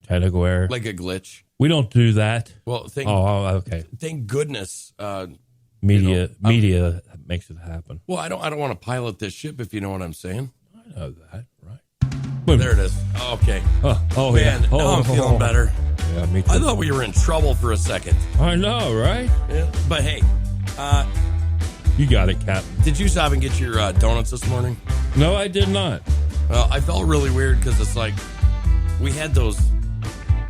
Technical error. Like a glitch. We don't do that. Well, okay. Thank goodness. Media makes it happen. Well, I don't want to pilot this ship, if you know what I'm saying. I know that, right? There it is. Okay. Oh Man, yeah. now I'm feeling better. Yeah, me too. I thought we were in trouble for a second. I know, right? Yeah. But hey, you got it, Captain. did you stop and get your donuts this morning? No, I did not. Well, I felt really weird because it's like we had those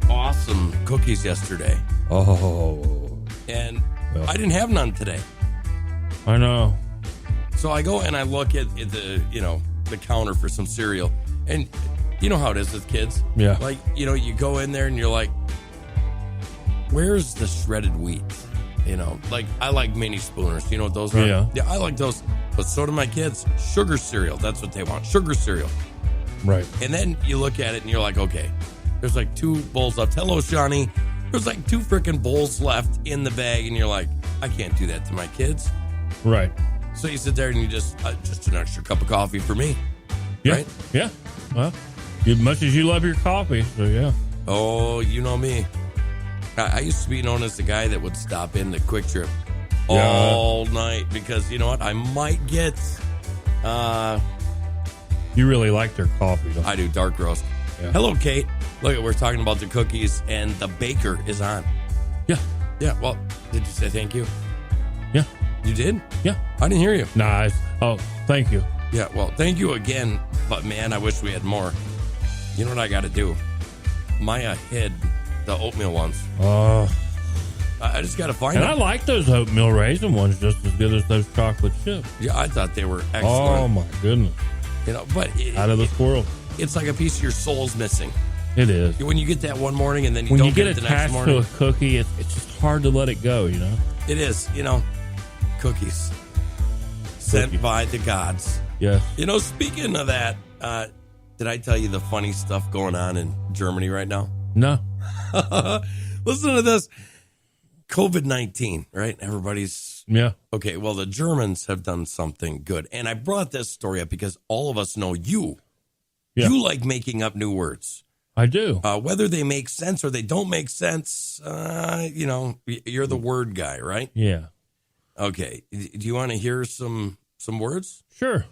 awesome cookies yesterday, Oh, and well. I didn't have none today. I know. So I go and I look at the counter for some cereal, and you know how it is with kids. Yeah. Like, you go in there and you're like, where's the shredded wheat? Like I like mini spooners. You know what those are? Yeah. Yeah, I like those. But so do my kids. Sugar cereal. That's what they want. Sugar cereal. Right. And then you look at it and you're like, okay, there's like 2 bowls left. Hello, Shawnee. There's like 2 freaking bowls left in the bag. And you're like, I can't do that to my kids. Right. So you sit there and you just an extra cup of coffee for me. Yeah. Right? Yeah. Well, as much as you love your coffee, so yeah. Oh, you know me. I used to be known as the guy that would stop in the Quick Trip Yeah. all night because you know what? I might get. You really like their coffee, don't you? I do dark roast. Yeah. Hello, Kate. Look, we're talking about the cookies, and the baker is on. Yeah. Yeah. Well, did you say thank you? Yeah. You did? Yeah. I didn't hear you. Nice. Oh, thank you. Yeah. Well, thank you again. But man, I wish we had more. You know what I got to do? Maya hid the oatmeal ones. I just got to find And them. I like those oatmeal raisin ones just as good as those chocolate chips. Yeah, I thought they were excellent. Oh my goodness. But Out of this world. it's like a piece of your soul's missing. It is. When you get that one morning and then you When don't you get it the next attached morning. to a cookie, it's just hard to let it go, you know? It is, cookies sent Cookies. by the gods. Yes. Speaking of that, did I tell you the funny stuff going on in Germany right now? No. Listen to this. COVID-19, right? Everybody's Yeah. okay. Well, the Germans have done something good. And I brought this story up because all of us know you. Yeah. You like making up new words. I do. Whether they make sense or they don't make sense, you're the word guy, right? Yeah. Okay. Do you want to hear some words? Sure.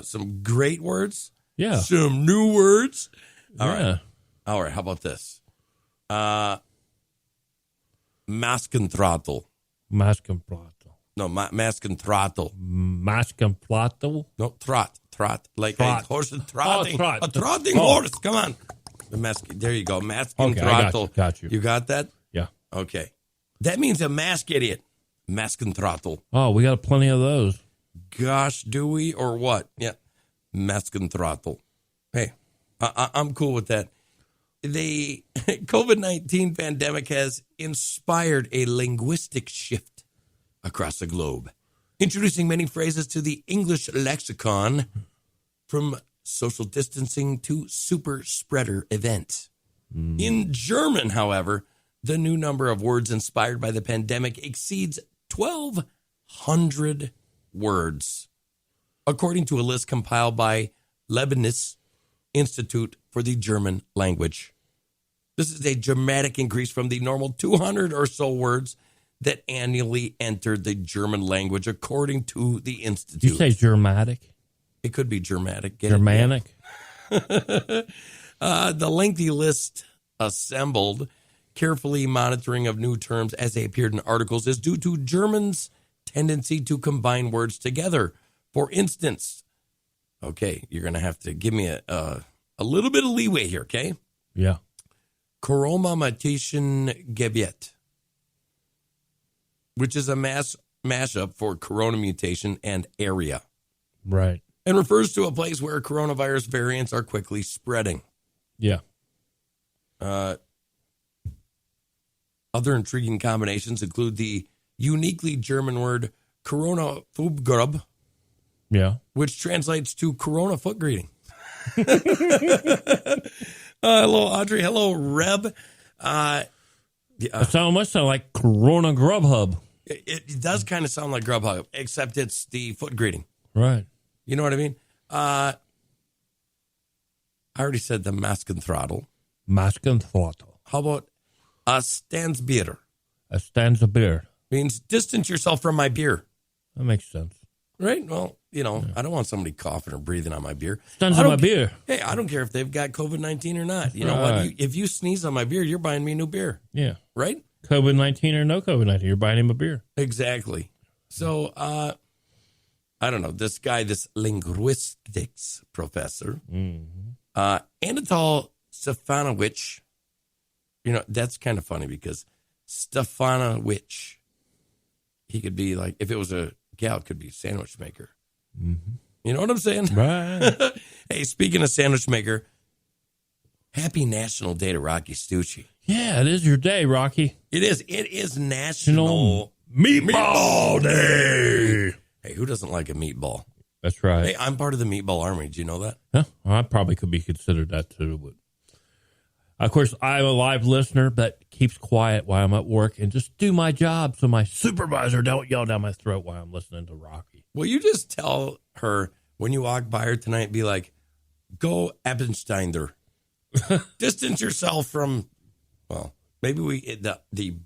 Some great words? Yeah. Some new words? All Yeah. right. All right. How about this? Maskentrottel. Maskenplato. No, Maskentrottel. Maskenplato? No, trot. Like Trot. a horse trotting. Oh, trot. A trotting Oh. horse. Come on. There you go. Maskentrottel. Okay, got you. You got that? Yeah. Okay. That means a mask idiot. Maskentrottel. Oh, we got plenty of those. Gosh, do we or what? Yeah. Maskentrottel. Hey, I'm cool with that. The COVID-19 pandemic has inspired a linguistic shift across the globe, introducing many phrases to the English lexicon, from social distancing to super spreader event. In German, however, the new number of words inspired by the pandemic exceeds 1,200 words, according to a list compiled by Leibniz Institute for the German Language. This is a dramatic increase from the normal 200 or so words that annually entered the German language, according to the Institute. Did you say Germanic? It could be Germanic. Germanic? The lengthy list assembled, carefully monitoring of new terms as they appeared in articles, is due to Germans' tendency to combine words together. For instance, okay, you're going to have to give me a little bit of leeway here, okay? Yeah. Coronamatischen Gebiet, which is a mashup for corona mutation and area, Right. and refers to a place where coronavirus variants are quickly spreading. Yeah. Other intriguing combinations include the uniquely German word Corona-Fubgrub, Yeah. which translates to Corona foot greeting. Hello, Audrey. Hello, Reb. It must sound like Corona Grubhub. It does kind of sound like Grubhub, except it's the foot greeting. Right. You know what I mean? I already said the Maskentrottel. Maskenplato. How about a Stansbier? A stanza beer. Means distance yourself from my beer. That makes sense. Right? Well, I don't want somebody coughing or breathing on my beer. Stanza my beer. Hey, I don't care if they've got COVID-19 or not. You know what? If you sneeze on my beer, you're buying me a new beer. Yeah. Right? COVID-19 or no COVID-19, you're buying him a beer. Exactly. So, I don't know. This guy, this linguistics professor, Anatol Stefanovich, that's kind of funny because Stefanovich, he could be like, if it was a gal, it could be sandwich maker. Mm-hmm. You know what I'm saying? Right. Hey, speaking of sandwich maker, happy National Day to Rocky Stucci. Yeah, it is your day, Rocky. It is. It is National Meatball Day. Hey, who doesn't like a meatball? That's right. Hey, I'm part of the meatball army. Do you know that? Huh? Well, I probably could be considered that too. But of course, I'm a live listener that keeps quiet while I'm at work and just do my job so my supervisor don't yell down my throat while I'm listening to Rocky. Will you just tell her when you walk by her tonight, be like, go Eppensteiner. Distance yourself from, well, maybe the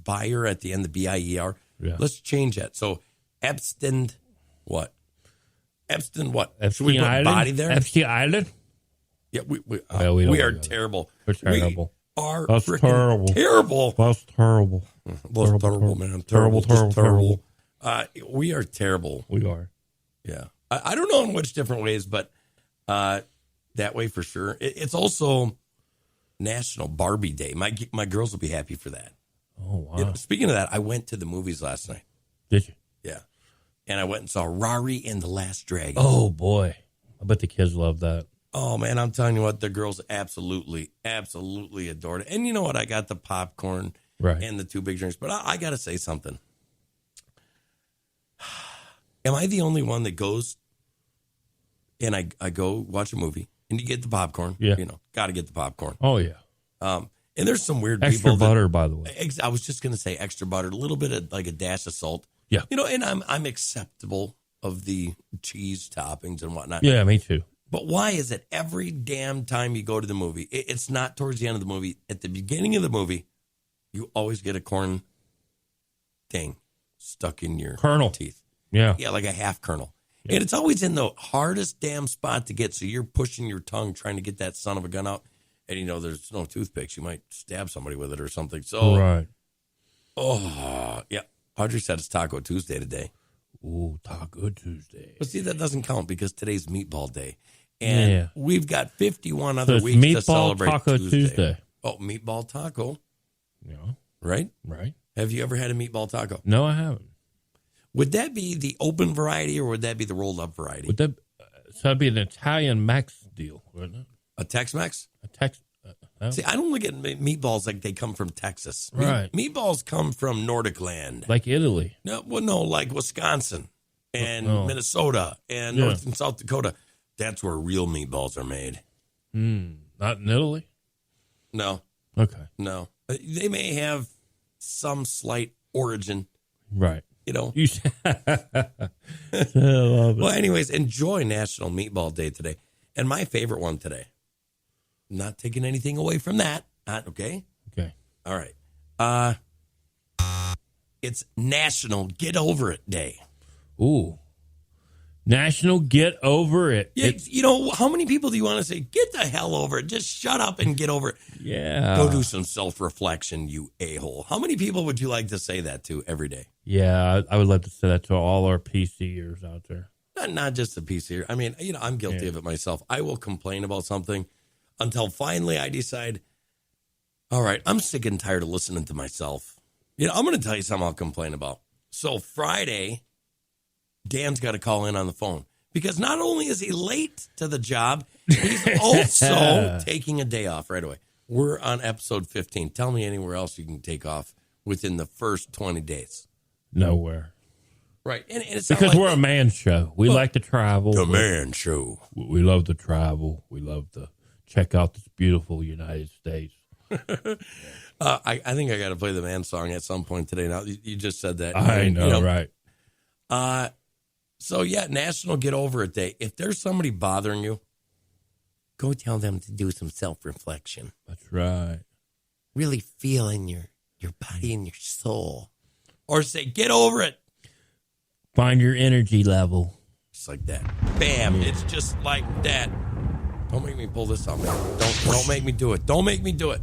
buyer at the end, the BIER. Yeah. Let's change that. So Epstein, what? Epstein, what? Epstein Should we put Island? body there? Epstein Island? Yeah, we are terrible. We're terrible. We are That's terrible. Terrible. That's terrible. That's terrible, man. Terrible. We are terrible. We are. Yeah. I don't know in which different ways, but that way for sure. It's also National Barbie Day. My girls will be happy for that. Oh, wow. Speaking of that, I went to the movies last night. Did you? Yeah. And I went and saw Rari and the Last Dragon. Oh, boy. I bet the kids love that. Oh, man, I'm telling you what, the girls absolutely adored it. And you know what? I got the popcorn and the 2 big drinks. But I got to say something. Am I the only one that goes and I go watch a movie and you get the popcorn? Yeah. Got to get the popcorn. Oh, yeah. And there's some weird extra people. Butter, by the way. I was just going to say extra butter, a little bit of like a dash of salt. Yeah. And I'm acceptable of the cheese toppings and whatnot. Yeah, me too. But why is it every damn time you go to the movie, it's not towards the end of the movie, at the beginning of the movie, you always get a corn thing stuck in your kernel teeth. Yeah. Yeah, like a half kernel. Yeah. And it's always in the hardest damn spot to get, so you're pushing your tongue trying to get that son of a gun out. And, there's no toothpicks. You might stab somebody with it or something. So, right. Oh, yeah. Audrey said it's Taco Tuesday today. Ooh, Taco Tuesday. But see, that doesn't count because today's Meatball Day. And we've got 51 other weeks meatball to celebrate Taco Tuesday. Oh, Meatball Taco. Yeah. Right? Right. Have you ever had a Meatball Taco? No, I haven't. Would that be the open variety or would that be the rolled up variety? So that'd be an Italian Max deal, wouldn't it? A Tex-Mex? A Tex. See, I don't look at meatballs like they come from Texas. Right. Meatballs come from Nordic land. Like Italy. No, like Wisconsin and Minnesota and North and South Dakota. That's where real meatballs are made. Not in Italy? No. Okay. No. They may have some slight origin. Right. You I love it. Well, anyways, enjoy National Meatball Day today. And my favorite one today. Not taking anything away from that. Okay? Okay. All right. It's National Get Over It Day. Ooh. National Get Over It. Yeah, how many people do you want to say, get the hell over it? Just shut up and get over it. Yeah. Go do some self-reflection, you a-hole. How many people would you like to say that to every day? Yeah, I would love to say that to all our PCers out there. Not just the PC. I mean, I'm guilty of it myself. I will complain about something until finally I decide, all right, I'm sick and tired of listening to myself. I'm going to tell you something I'll complain about. So Friday, Dan's got to call in on the phone because not only is he late to the job, he's also taking a day off right away. We're on episode 15. Tell me anywhere else you can take off within the first 20 days. Nowhere. Right. And it's because we're a man show. We like to travel. The man show. We love to travel. We love to check out this beautiful United States. I think I got to play the man song at some point today. Now, you just said that. I know, right. So, National Get Over It Day. If there's somebody bothering you, go tell them to do some self-reflection. That's right. really feel in your body and your soul. Or say, get over it. Find your energy level. Just like that. Bam. It's just like that. Don't make me pull this out, man. Don't make me do it. Don't make me do it.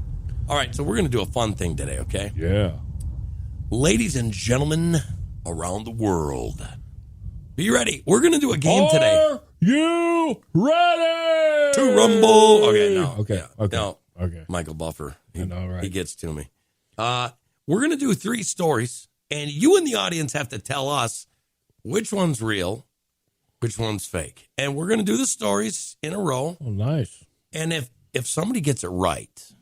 All right, so we're going to do a fun thing today, okay? Yeah. Ladies and gentlemen around the world, be ready. We're going to do a game today. Are you ready? To rumble. Okay, no. Okay, Yeah, okay. No. Okay. Michael Buffer. I know, right? He gets to me. We're going to do 3 stories, and you in the audience have to tell us which one's real, which one's fake. And we're going to do the stories in a row. Oh, nice. And if somebody gets it right,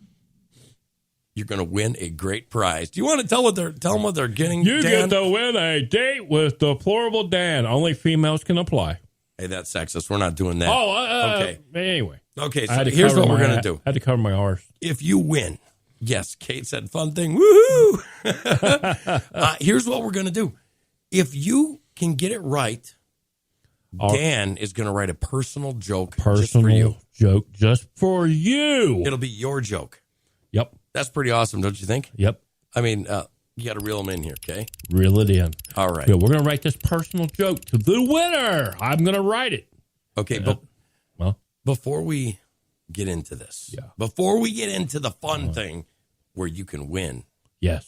you're going to win a great prize. Do you want to tell them what they're getting, You Dan? get to win a date with Deplorable Dan. Only females can apply. Hey, that's sexist. We're not doing that. Okay. Anyway. Okay, so here's what we're going to do. I had to cover my arse. If you win, yes, Kate said fun thing. Woohoo! Here's what we're going to do. If you can get it right, Dan is going to write a personal joke just for you. Joke just for you. It'll be your joke. Yep. That's pretty awesome, don't you think? Yep. I mean, you got to reel them in here, okay? Reel it in. All right. Yeah, we're going to write this personal joke to the winner. I'm going to write it. Okay, Yeah. but before we get into this, before we get into the fun thing where you can win, Yes.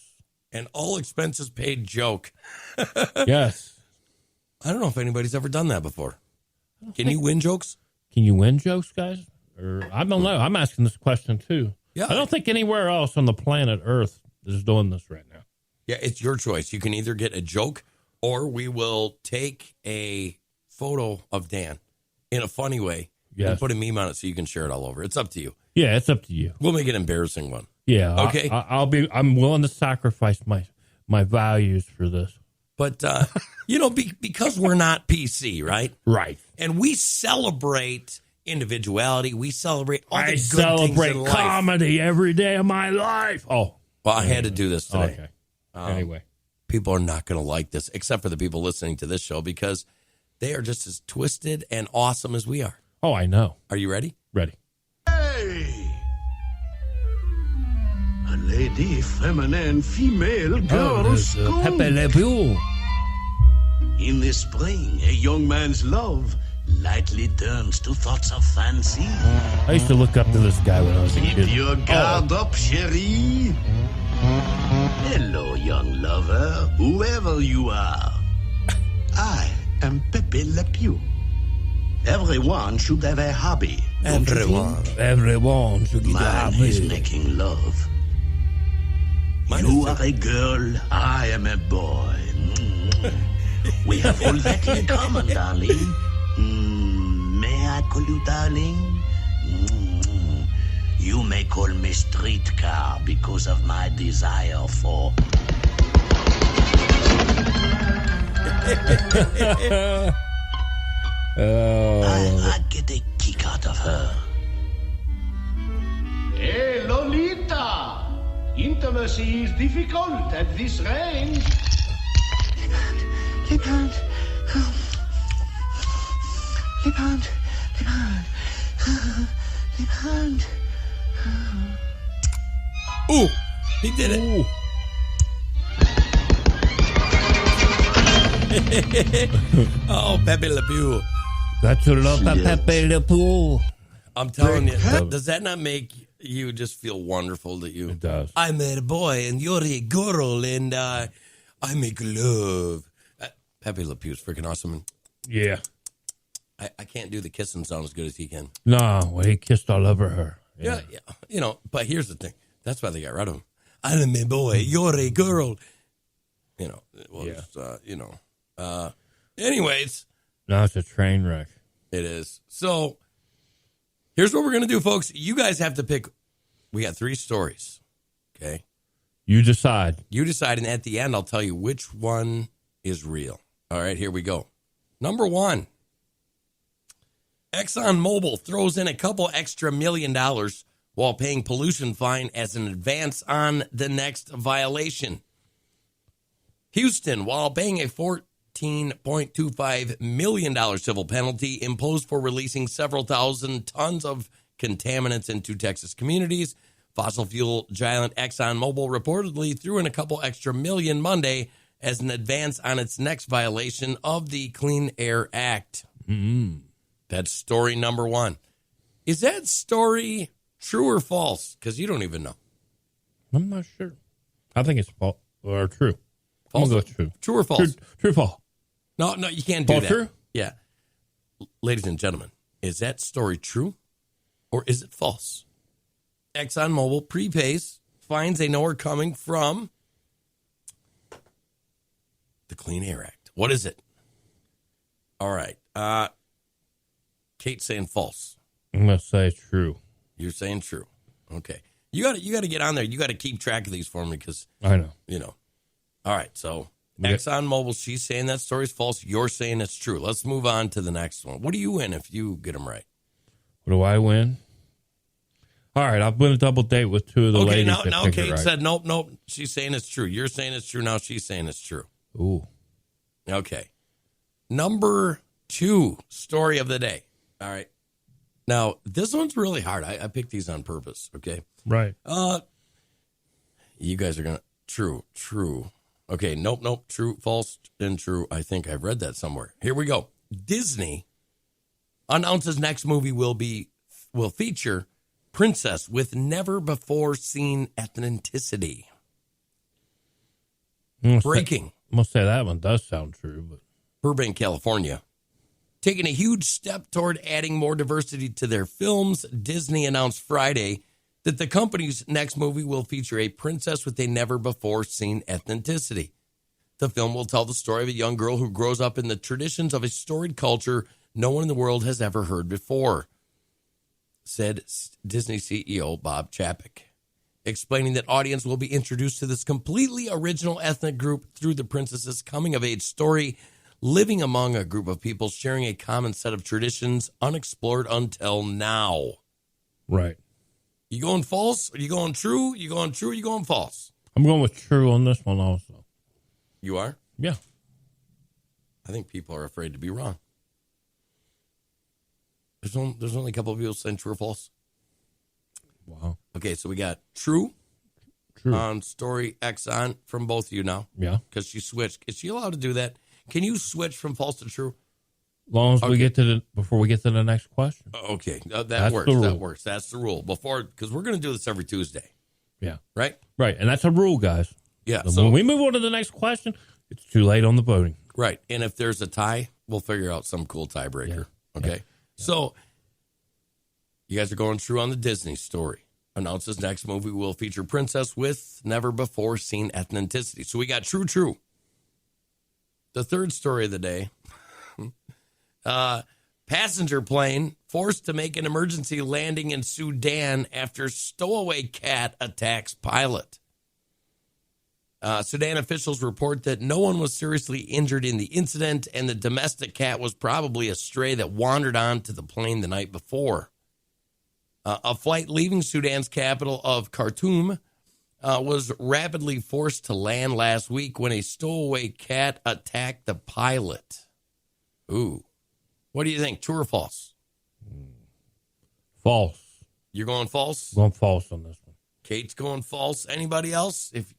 an all expenses paid joke. Yes. I don't know if anybody's ever done that before. Can you win jokes? Can you win jokes, guys? Or I don't know. I'm asking this question too. Yeah. I don't think anywhere else on the planet Earth is doing this right now. Yeah, it's your choice. You can either get a joke or we will take a photo of Dan in a funny way and put a meme on it so you can share it all over. It's up to you. Yeah, it's up to you. We'll make an embarrassing one. Yeah. Okay. I'm willing to sacrifice my values for this. But, because we're not PC, right? Right. And we celebrate individuality. We celebrate all the good celebrate things in life. comedy every day of my life. Oh. Well, I had to do this today. Okay. Anyway. People are not going to like this, except for the people listening to this show, because they are just as twisted and awesome as we are. Oh, I know. Are you ready? Ready. Hey! A lady, feminine, female, girl, school. Pepe Le Pew. In the spring, a young man's love lightly turns to thoughts of fancy. I used to look up to this guy when I was a Keep kid. your guard up, chérie. Hello, young lover, whoever you are. I am Pepe Le Pew. Everyone should have a hobby. don't you think? Everyone should get Mine is making love. You are a girl, I am a boy. We have all that in common, darling. May I call you darling? You may call me streetcar because of my desire for... I get a kick out of her. Hey, Lolita! Intimacy is difficult at this range. Les pentes. Ooh, he did it. Ooh. Oh, Pepe Le Pew. Got to love Pepe Le Pew. I'm telling you, does that not make you just feel wonderful that you... It does. I'm a boy and you're a girl and I make love. Pepe Le Pew is freaking awesome. Yeah. I can't do the kissing sound as good as he can. No, well, he kissed all over her. Yeah. But here's the thing. That's why they got rid of him. I'm a boy, you're a girl. Anyways. Now it's a train wreck. It is. So here's what we're going to do, folks. You guys have to pick. We got 3 stories. Okay. You decide. You decide. And at the end, I'll tell you which one is real. All right, here we go. Number 1. ExxonMobil throws in a couple extra $1 million while paying pollution fine as an advance on the next violation. Houston, while paying a $14.25 million civil penalty imposed for releasing several thousand tons of contaminants into Texas communities, Fossil fuel giant ExxonMobil reportedly threw in a couple extra million Monday as an advance on its next violation of the Clean Air Act. Mm-hmm. That's story number one. Is that story true or false? Because you don't even know. I'm not sure. I think it's false or true. False. I'm going to go true. True or false? True, false. No, you can't do False, that. true? Yeah. Ladies and gentlemen, is that story true or is it false? ExxonMobil prepays fines they know are coming from the Clean Air Act. What is it? All right. Kate's saying false. I'm going to say true. You're saying true. Okay. You got to get on there. You got to keep track of these for me because I know. you know. All right. So ExxonMobil, she's saying that story's false. You're saying it's true. Let's move on to the next one. What do you win if you get them right? What do I win? All right, I've been a double date with two of the ladies. Now Kate said nope. She's saying it's true. You're saying it's true. Now she's saying it's true. Ooh. Okay. Number 2 story of the day. All right. Now, this one's really hard. I picked these on purpose, okay? Right. You guys are going to... True. Okay, nope. True, false, and true. I think I've read that somewhere. Here we go. Disney announces next movie will feature princess with never-before-seen ethnicity. Breaking. I'm going to say that one does sound true, but... Burbank, California. Taking a huge step toward adding more diversity to their films, Disney announced Friday that the company's next movie will feature a princess with a never-before-seen ethnicity. The film will tell the story of a young girl who grows up in the traditions of a storied culture no one in the world has ever heard before, said Disney CEO Bob Chapek, explaining that audience will be introduced to this completely original ethnic group through the princess's coming-of-age story, living among a group of people sharing a common set of traditions unexplored until now. Right. You going false? Are you going true? You going true? Or you going false? I'm going with true on this one also. You are? Yeah. I think people are afraid to be wrong. There's only a couple of people saying true or false. Wow. Okay, so we got true. True. On story Exxon from both of you now. Yeah. Because she switched. Is she allowed to do that? Can you switch from false to true? As long as we get to before we get to the next question. Okay, that That's works. the rule. That works. That's the rule. Because we're going to do this every Tuesday, Yeah. right? Right. And that's a rule, guys. Yeah. So when we move on to the next question, it's too late on the voting. Right. And if there's a tie, we'll figure out some cool tiebreaker. Yeah. Okay. Yeah. So you guys are going true on the Disney story. Announces next movie will feature princess with never before seen ethnicity. So we got true. The third story of the day. Passenger plane forced to make an emergency landing in Sudan after stowaway cat attacks pilot. Sudan officials report that no one was seriously injured in the incident, and the domestic cat was probably a stray that wandered onto the plane the night before. A flight leaving Sudan's capital of Khartoum was rapidly forced to land last week when a stowaway cat attacked the pilot. Ooh. What do you think? True or false? False. You're going false? I'm going false on this one. Kate's going false. Anybody else? If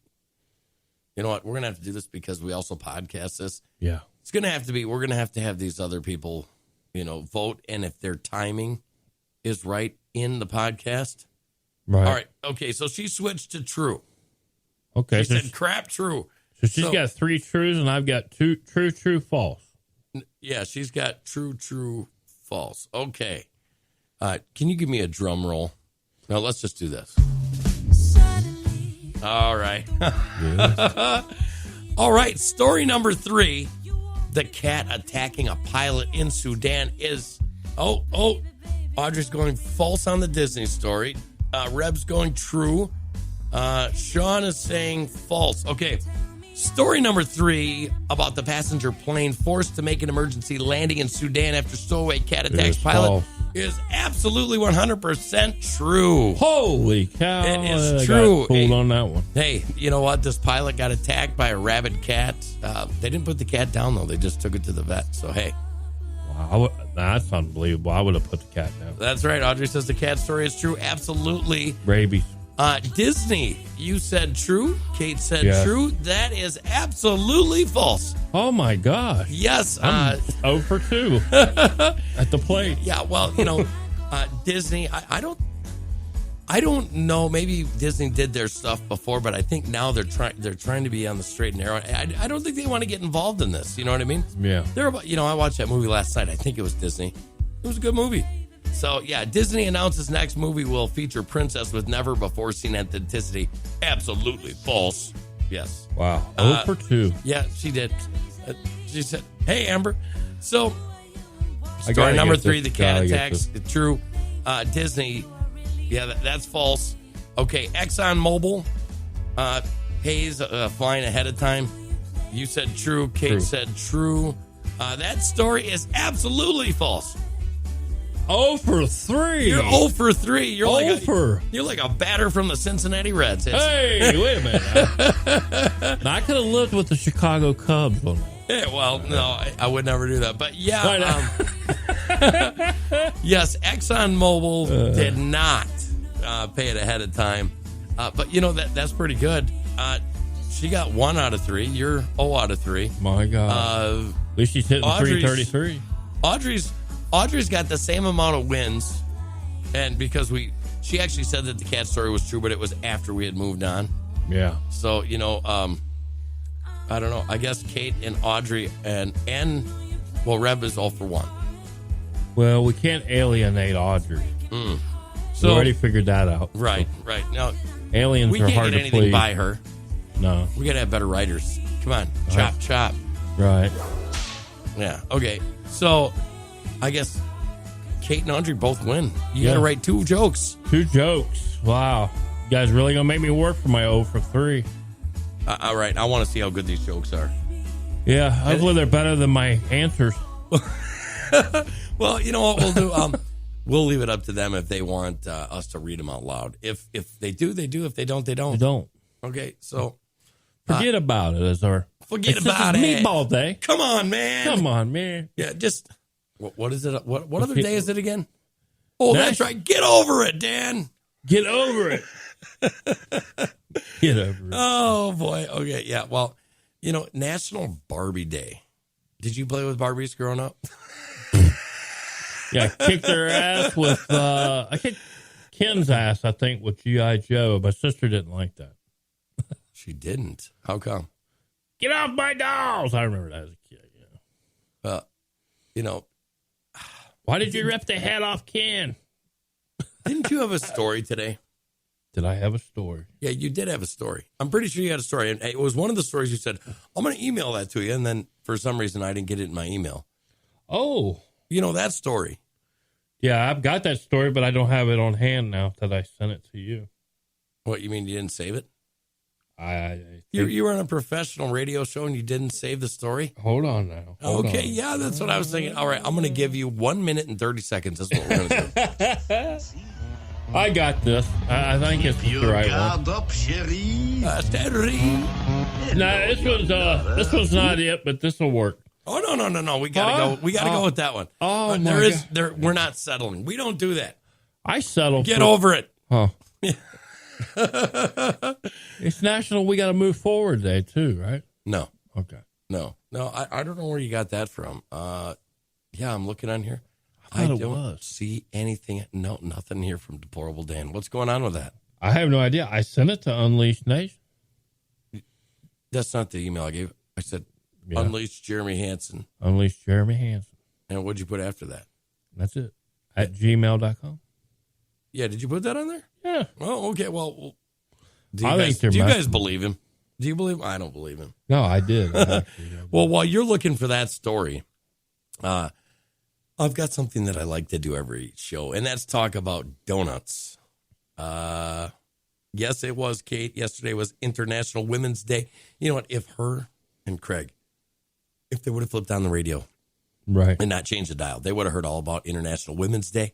you know what, we're gonna have to do this because we also podcast this. Yeah. It's gonna have to be. We're gonna have to have these other people, vote, and if their timing is right in the podcast. Right. All right. Okay. So she switched to true. Okay. She said crap true. So she's got 3 trues and I've got 2 true, false. Yeah, she's got true, false. Okay. Can you give me a drum roll? No, let's just do this. All right. All right. Story number 3. The cat attacking a pilot in Sudan is... Oh. Audrey's going false on the Disney story. Reb's going true. Sean is saying false. Okay. Story number 3 about the passenger plane forced to make an emergency landing in Sudan after stowaway cat attacks pilot false. Is absolutely 100% true. Holy cow. It is I true. got pulled on that one. Hey, you know what? This pilot got attacked by a rabid cat. They didn't put the cat down, though. They just took it to the vet. So, hey. Wow. That's unbelievable. I would have put the cat down. That's right. Audrey says the cat story is true. Absolutely. Rabies. Disney, you said true. Kate said Yes. true. That is absolutely false. Oh my gosh. Yes. I'm 0 for 2 at the plate. Yeah, well, Disney, I don't know. Maybe Disney did their stuff before, but I think now they're trying to be on the straight and narrow. I don't think they want to get involved in this. You know what I mean? Yeah. They're about, I watched that movie last night. I think it was Disney. It was a good movie. So, yeah, Disney announces next movie will feature princess with never before seen authenticity. Absolutely false. Yes. Wow. 0 for 2. Yeah, she did. She said, "Hey, Amber." So, I story gotta number get 3, this. the cat Gotta get attacks. True. Disney, yeah, that's false. Okay, ExxonMobil, pays flying ahead of time. You said true. Kate said true. That story is absolutely false. 0 for 3. You're 0 for 3. You're You're like a batter from the Cincinnati Reds. Hey, wait a minute. Now, I could have lived with the Chicago Cubs on that. Yeah, well, no, I would never do that. But yeah, yes, ExxonMobil did not pay it ahead of time. But that's pretty good. She got 1 out of 3. You're 0 out of 3. My God. At least she's hitting 333. Audrey's got the same amount of wins, and because she actually said that the cat story was true, but it was after we had moved on. Yeah. So I don't know. I guess Kate and Audrey and Reb is 0 for 1. Well, we can't alienate Audrey. So we already figured that out. Right. Now Aliens we are can't hard get to anything please. by her. No. We gotta have better writers. Come on, chop. Right. Yeah. Okay. So I guess Kate and Audrey both win. You gotta write 2 jokes. 2 jokes. Wow. You guys really gonna make me work for my 0 for 3. All right. I want to see how good these jokes are. Yeah. Hopefully they're better than my answers. Well, you know what we'll do? We'll leave it up to them if they want us to read them out loud. If they do, they do. If they don't, they don't. They don't. Okay, so Forget about it as our... forget It's about just it. Meatball day. Come on, man. Come on, man. Yeah, just what is it? What other day is it again? Oh, that's Nice. right. Get over it, Dan. Get over it. Get over it. Oh boy. Okay. Yeah. Well, National Barbie Day. Did you play with Barbies growing up? Yeah, I kicked their ass with... I kicked Ken's ass, I think, with G.I. Joe. My sister didn't like that. She didn't. How come? Get off my dolls! I remember that as a kid. Yeah. Why did you rip the head off Ken? Didn't you have a story today? Did I have a story? Yeah, you did have a story. I'm pretty sure you had a story. And it was one of the stories you said, I'm going to email that to you. And then for some reason, I didn't get it in my email. Oh. You know that story. Yeah, I've got that story, but I don't have it on hand now that I sent it to you. What, you mean you didn't save it? I You were on a professional radio show and you didn't save the story? Hold on now. Hold Okay, on. yeah, that's what I was thinking. All right, I'm going to give you 1 minute and 30 seconds. That's what we're going to do. I got this. I think it's the Your right one. guard up, chérie. No, this one's not it, but this will work. Oh, no. We got to go. We got to go with that one. Oh, we're not settling. We don't do that. I settled. Get over it. Huh. It's National We Got to Move Forward Day, too, right? No. Okay. No. I don't know where you got that from. Yeah, I'm looking on here. I thought it don't was. see anything. No, nothing here from Deplorable Dan. What's going on with that? I have no idea. I sent it to Unleashed Nation. That's not the email I gave. I said, Yeah. Unleashed Jeremy Hansen. Unleashed Jeremy Hansen. And what'd you put after that? That's it. At gmail.com. Yeah, did you put that on there? Yeah. Oh, okay. Well, do I you, think guys, they're do you guys messing. believe him? Do you believe him? I don't believe him. No, I did. Well, while you're looking for that story, I've got something that I like to do every show, and that's talk about donuts. Yes, it was, Kate. Yesterday was International Women's Day. You know what? If her and Craig, if they would have flipped on the radio Right. and not changed the dial, they would have heard all about International Women's Day.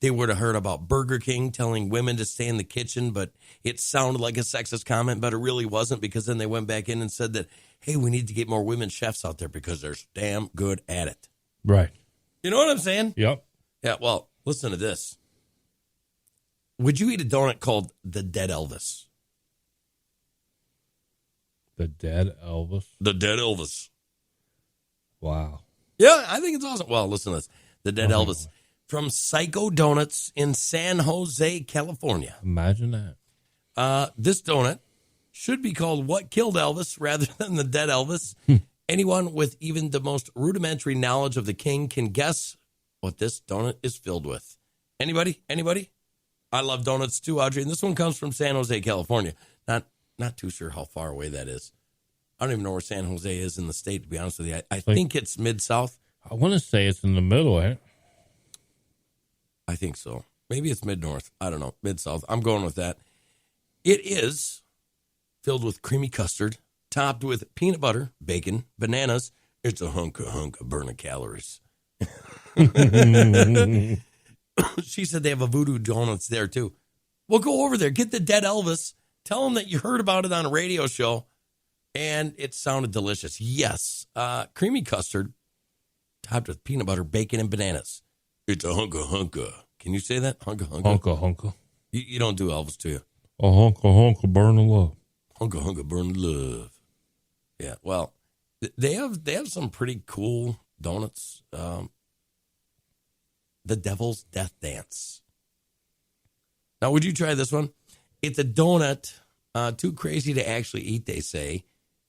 They would have heard about Burger King telling women to stay in the kitchen, but it sounded like a sexist comment, but it really wasn't, because then they went back in and said that, hey, we need to get more women chefs out there because they're damn good at it. Right. You know what I'm saying? Yep. Yeah, well, listen to this. Would you eat a donut called the Dead Elvis? The Dead Elvis? The Dead Elvis. Wow. Yeah, I think it's awesome. Well, listen to this. The Dead Elvis from Psycho Donuts in San Jose, California. Imagine that. This donut should be called What Killed Elvis rather than the Dead Elvis. Anyone with even the most rudimentary knowledge of the king can guess what this donut is filled with. Anybody? I love donuts too, Audrey. And this one comes from San Jose, California. Not too sure how far away that is. I don't even know where San Jose is in the state, to be honest with you. I think it's mid-south. I want to say it's in the middle, eh? I think so. Maybe it's mid-north. I don't know. Mid-south. I'm going with that. It is filled with creamy custard, topped with peanut butter, bacon, bananas. It's a hunk of burning calories. She said they have a Voodoo Donuts there, too. Well, go over there. Get the Dead Elvis. Tell them that you heard about it on a radio show. And it sounded delicious. Yes. Creamy custard topped with peanut butter, bacon, and bananas. It's a hunka. Can you say that? Hunka. Hunka. You don't do Elvis, do you? A hunka burn of love. Hunka burn love. Yeah. Well, they have some pretty cool donuts. The Devil's Death Dance. Now, would you try this one? It's a donut, too crazy to actually eat, they say.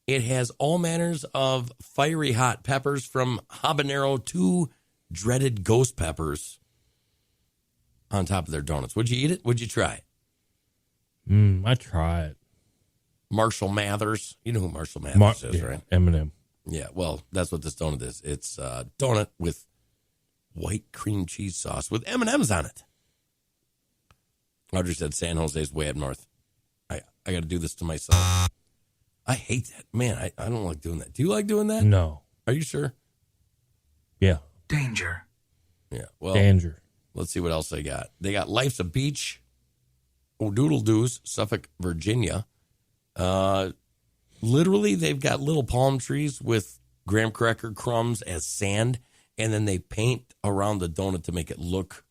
It has all manners of fiery hot peppers, from habanero to dreaded ghost peppers on top of their donuts. Would you eat it? Would you try it? I'd try it. Marshall Mathers. You know who Marshall Mathers is, right? Eminem. Yeah, well, that's what this donut is. It's a donut with white cream cheese sauce with M&Ms on it. Audrey said San Jose's way up north. I got to do this to myself. I hate that. Man, I don't like doing that. Do you like doing that? No. Are you sure? Yeah. Danger. Yeah. Well, Danger. Let's see what else they got. They got Life's a Beach, O'Doodle Doos, Suffolk, Virginia. Literally, they've got little palm trees with graham cracker crumbs as sand, and then they paint around the donut to make it look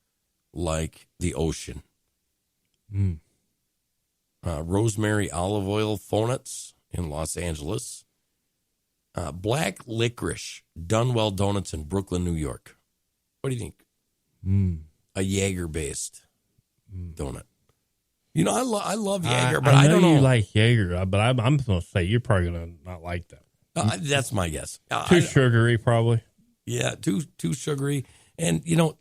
like the ocean. Rosemary olive oil donuts in Los Angeles. Black licorice Dunwell Donuts in Brooklyn, New York. What do you think? A Jaeger-based donut. You know, I love Jaeger, but I don't know. You like Jaeger, but I'm going to say you're probably going to not like that. That's my guess. Too sugary, probably. Yeah, too sugary. And, you know,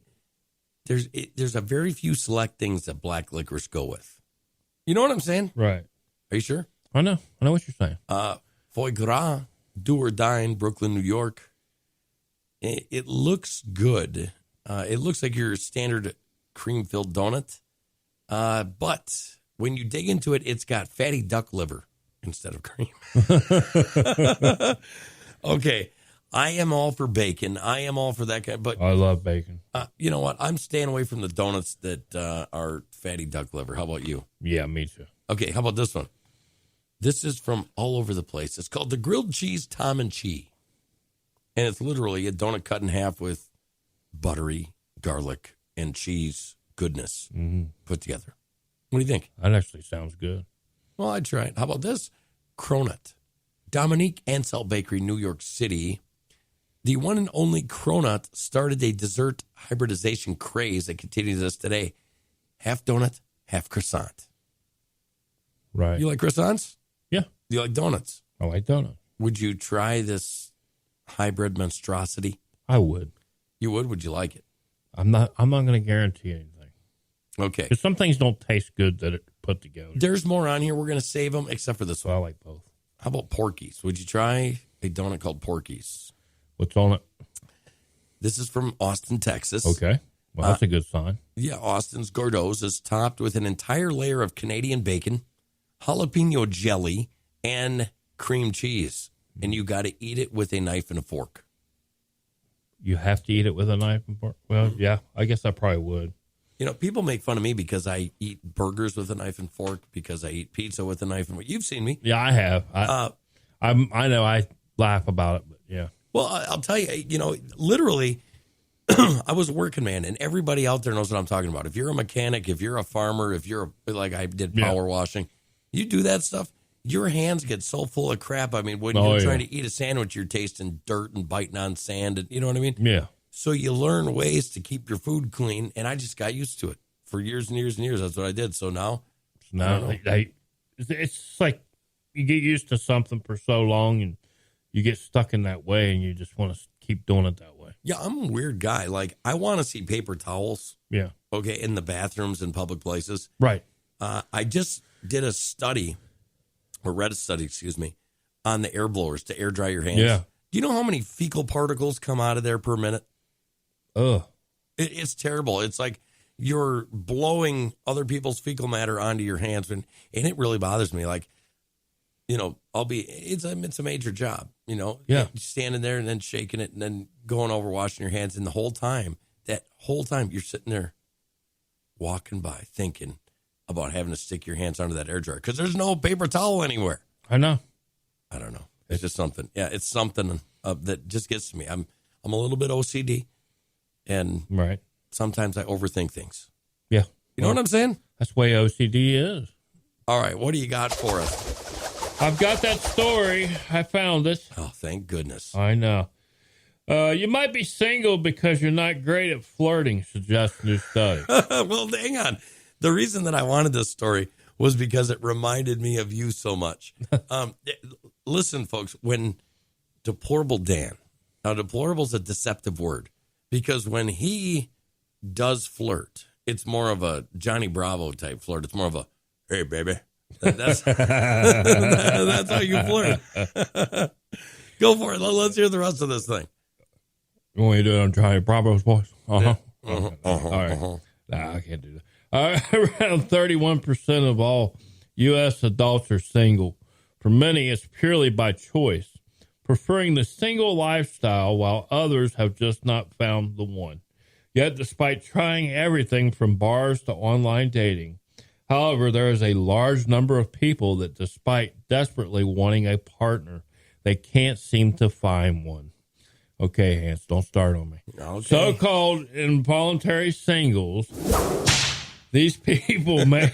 there's a very few select things that black licorice go with. You know what I'm saying? Right. Are you sure? I know what you're saying. Foie Gras, Do or Dine, Brooklyn, New York. It looks good. It looks like your standard cream-filled donut. But when you dig into it, it's got fatty duck liver instead of cream. Okay. I am all for bacon. I am all for that kind. But I love bacon. You know what? I'm staying away from the donuts that are fatty duck liver. How about you? Yeah, me too. Okay, how about this one? This is from all over the place. It's called the Grilled Cheese Tom and Chee. And it's literally a donut cut in half with buttery garlic and cheese goodness put together. What do you think? That actually sounds good. Well, I'd try it. How about this? Cronut. Dominique Ansel Bakery, New York City. The one and only Cronut started a dessert hybridization craze that continues us today. Half donut, half croissant. Right. You like croissants? Yeah. You like donuts? I like donuts. Would you try this hybrid monstrosity? I would. You would? Would you like it? I'm not going to guarantee anything. Okay. Because some things don't taste good that are put together. There's more on here. We're going to save them, except for this So one. I like both. How about Porky's? Would you try a donut called Porky's? What's on it? This is from Austin, Texas. Okay. Well, that's a good sign. Yeah, Austin's Gordo's is topped with an entire layer of Canadian bacon, jalapeno jelly, and cream cheese. And you got to eat it with a knife and a fork. You have to eat it with a knife and fork? Well, yeah, I guess I probably would. You know, people make fun of me because I eat burgers with a knife and fork, because I eat pizza with a knife and fork. You've seen me. Yeah, I have. I know I laugh about it, but yeah. Well, I'll tell you, you know, literally, I was a working man, and everybody out there knows what I'm talking about. If you're a mechanic, if you're a farmer, if you're like I did power washing, you do that stuff, your hands get so full of crap. I mean, when you're trying to eat a sandwich, you're tasting dirt and biting on sand, and you know what I mean? Yeah. So you learn ways to keep your food clean, and I just got used to it for years and years and years. That's what I did. So now, it's like you get used to something for so long, and you get stuck in that way, and you just want to keep doing it that way. Yeah, I'm a weird guy. Like, I want to see paper towels. Yeah. Okay, in the bathrooms in public places. Right. I just did a study, or read a study, on the air blowers to air dry your hands. Yeah. Do you know how many fecal particles come out of there per minute? Ugh. It's terrible. It's like you're blowing other people's fecal matter onto your hands, and it really bothers me. Like, you know, it's a major job, you know, standing there and then shaking it and then going over, washing your hands. And that whole time you're sitting there walking by thinking about having to stick your hands under that air dryer because there's no paper towel anywhere. I know. I don't know. It's just something. Yeah, it's something that just gets to me. I'm a little bit OCD, and sometimes I overthink things. Yeah. You know what I'm saying? That's the way OCD is. All right. What do you got for us? I've got that story. I found it. Oh, thank goodness. I know. You might be single because you're not great at flirting, suggests new study. Well, hang on. The reason that I wanted this story was because it reminded me of you so much. Listen, folks, when Deplorable Dan, now deplorable is a deceptive word because when he does flirt, it's more of a Johnny Bravo type flirt. It's more of a, hey, baby. That's that's how you flirt. Go for it. Let's hear the rest of this thing. You want me to do it on Johnny Bravo's voice? All right. Nah, I can't do that. Around 31% of all U.S. adults are single. For many, it's purely by choice, preferring the single lifestyle while others have just not found the one. Yet, despite trying everything from bars to online dating, however, there is a large number of people that, despite desperately wanting a partner, they can't seem to find one. Okay, Hans, don't start on me. Okay. So-called involuntary singles, these people may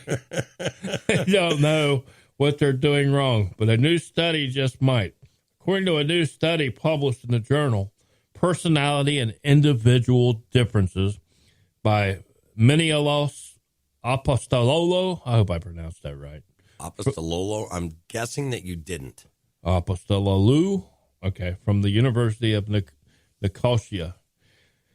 don't know what they're doing wrong, but a new study just might. According to a new study published in the journal Personality and Individual Differences by Menelaos Apostololo. I hope I pronounced that right. Apostololo. I'm guessing that you didn't. Apostololo. Okay, from the University of Nicosia.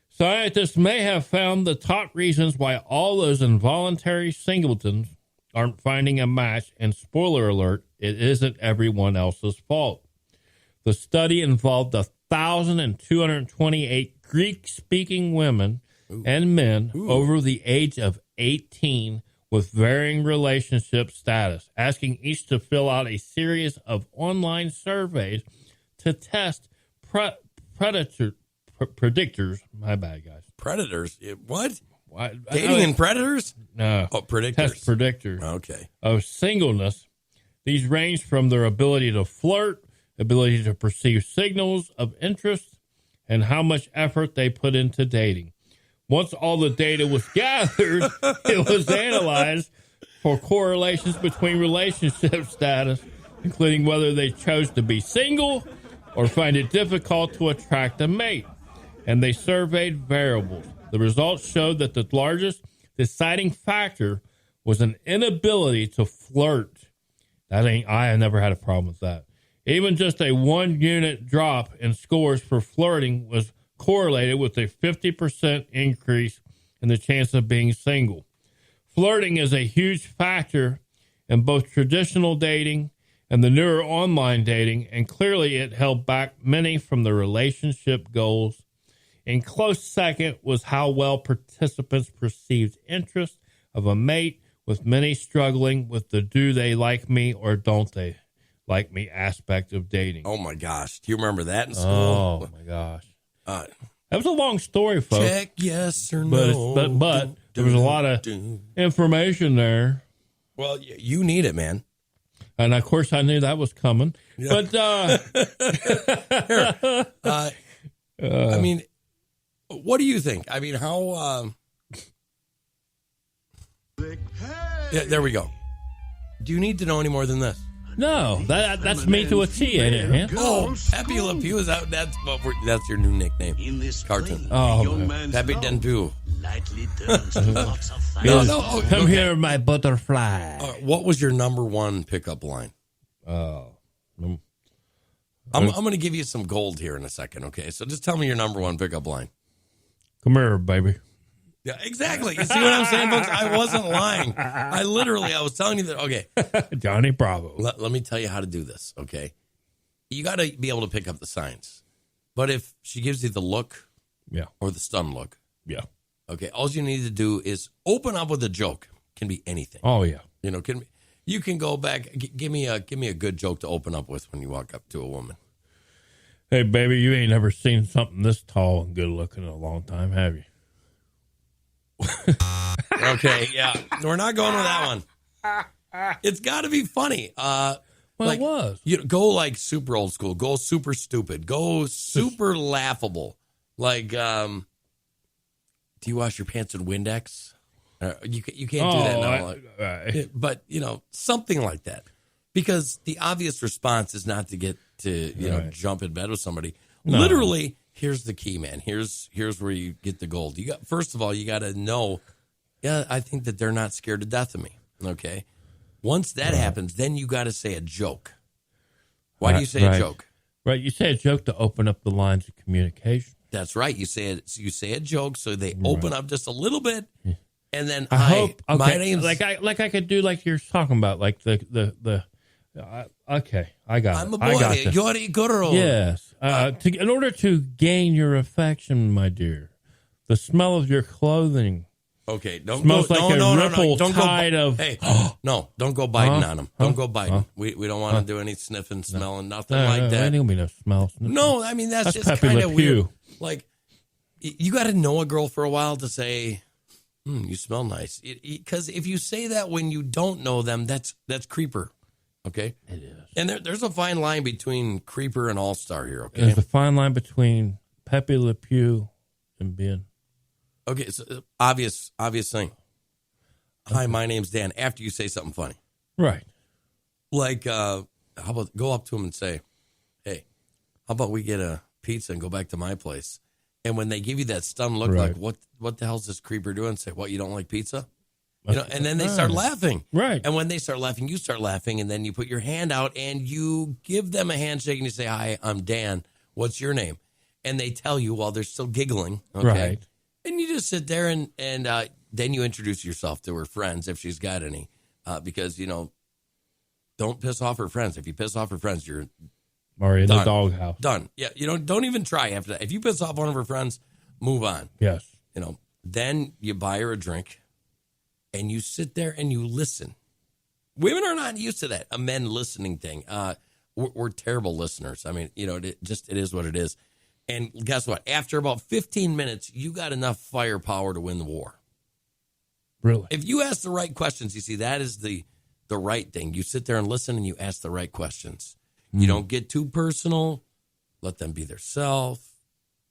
Scientists may have found the top reasons why all those involuntary singletons aren't finding a match, and spoiler alert, it isn't everyone else's fault. The study involved 1,228 Greek-speaking women and men over the age of 18 with varying relationship status, asking each to fill out a series of online surveys to test predictors. My bad, guys. Predators? What? Dating and predators? No. Oh, predictors. Test predictors. Okay. Of singleness. These range from their ability to flirt, ability to perceive signals of interest, and how much effort they put into dating. Once all the data was gathered, it was analyzed for correlations between relationship status, including whether they chose to be single or find it difficult to attract a mate. And they surveyed variables. The results showed that the largest deciding factor was an inability to flirt. I have never had a problem with that. Even just a 1-unit drop in scores for flirting was correlated with a 50% increase in the chance of being single. Flirting is a huge factor in both traditional dating and the newer online dating, and clearly it held back many from the relationship goals. In close second was how well participants perceived interest of a mate, with many struggling with the do they like me or don't they like me aspect of dating. Oh, my gosh. Do you remember that in school? Oh, my gosh. That was a long story, folks. Check yes or no. But there was a lot of information there. Well, you need it, man. And, of course, I knew that was coming. Yeah. But, I mean, what do you think? I mean, how... Yeah, there we go. Do you need to know any more than this? No, that's me to a T, ain't it? Yeah? Oh, Pepe Le Pew is out. That's your new nickname. In this Cartoon. spring, Oh, a young man's Pepe love Den Pew. lightly turns to lots of fire. No, Come okay. here, my butterfly. What was your number one pickup line? Oh. I'm going to give you some gold here in a second, okay? So just tell me your number one pickup line. Come here, baby. Yeah, exactly. You see what I'm saying, folks? I wasn't lying. I was telling you that. Okay, Johnny Bravo. let me tell you how to do this, okay? You got to be able to pick up the signs. But if she gives you the look Yeah. or the stun look, Yeah. okay, all you need to do is open up with a joke. Can be anything. Oh, yeah. You know, you can go back. Give me a good joke to open up with when you walk up to a woman. Hey, baby, you ain't never seen something this tall and good looking in a long time, have you? Okay, yeah, we're not going with that one. It's got to be funny. Well, Like, it was. You go like super old school. Go super stupid. Go super laughable. Like, do you wash your pants in Windex? You can't do that now. But something like that, because the obvious response is not to get to jump in bed with somebody. No. Literally, here's the key, man. Here's where you get the gold. First of all, you got to know. Yeah, I think that they're not scared to death of me. Okay. Once that happens, then you got to say a joke. Why do you say a joke? Right, you say a joke to open up the lines of communication. That's right. You say it. So you say a joke, so they open up just a little bit, and then I hope. Okay, my name's like I could do like you're talking about, like the. Okay, I got I'm it. a boy. I got this. You're a girl. Yes, in order to gain your affection, my dear, the smell of your clothing. Okay, don't Smells go. like No. ripple Don't tide go. of. Hey, no, don't go biting on them. Don't go biting. We don't want to do any sniffing, smelling, nothing like There that. ain't gonna be no smell. No, I mean that's just Pepe kind Le of Pew. weird. Like you got to know a girl for a while to say, "You smell nice." Because if you say that when you don't know them, that's creeper. Okay, It is. and there's a fine line between creeper and all star here. Okay, There's a fine line between Pepe Le Pew and being. okay, it's obvious thing. Hi, my name's Dan. After you say something funny, Right. like how about go up to him and say, "Hey, how about we get a pizza and go back to my place?" And when they give you that stun look, Right. like what the hell's this creeper doing? Say, "What, you don't like pizza?" And then they start laughing. Right. And when they start laughing, you start laughing, and then you put your hand out and you give them a handshake and you say, "Hi, I'm Dan. What's your name?" And they tell you while they're still giggling. Okay. Right. And you just sit there and then you introduce yourself to her friends if she's got any, because don't piss off her friends. If you piss off her friends, you're Or in done. the doghouse. Done. Yeah, don't even try after that. If you piss off one of her friends, move on. Yes. Then you buy her a drink, and you sit there and you listen. Women are not used to that, a men listening thing. We're terrible listeners. I mean, it is what it is. And guess what? After about 15 minutes, you got enough firepower to win the war. Really? If you ask the right questions, you see, that is the right thing. You sit there and listen and you ask the right questions. You don't get too personal. Let them be themselves.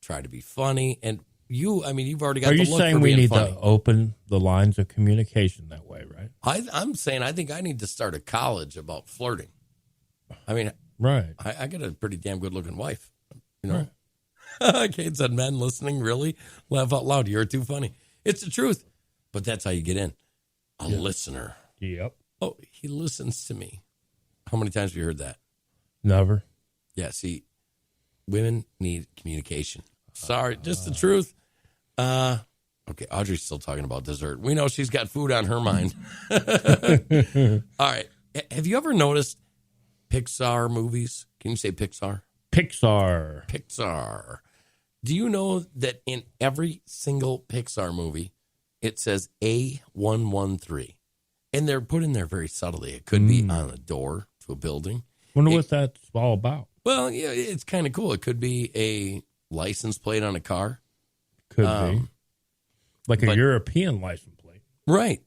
Try to be funny. And you've already got Are the you look saying for we being need funny. to open the lines of communication that way, right? I'm saying I think I need to start a college about flirting. I mean, Right. I got a pretty damn good looking wife. Right. Kate said, men listening, really? Laugh out loud. You're too funny. It's the truth. But that's how you get in. A listener. Yep. Oh, he listens to me. How many times have you heard that? Never. Yeah, see, women need communication. Sorry, just the truth. Okay, Audrey's still talking about dessert. We know she's got food on her mind. All right. Have you ever noticed Pixar movies? Can you say Pixar? Pixar. Pixar. Do you know that in every single Pixar movie, it says A113? And they're put in there very subtly. It could be on a door to a building. Wonder what that's all about. Well, yeah, it's kind of cool. It could be a license plate on a car. Could be. Like a European license plate. Right.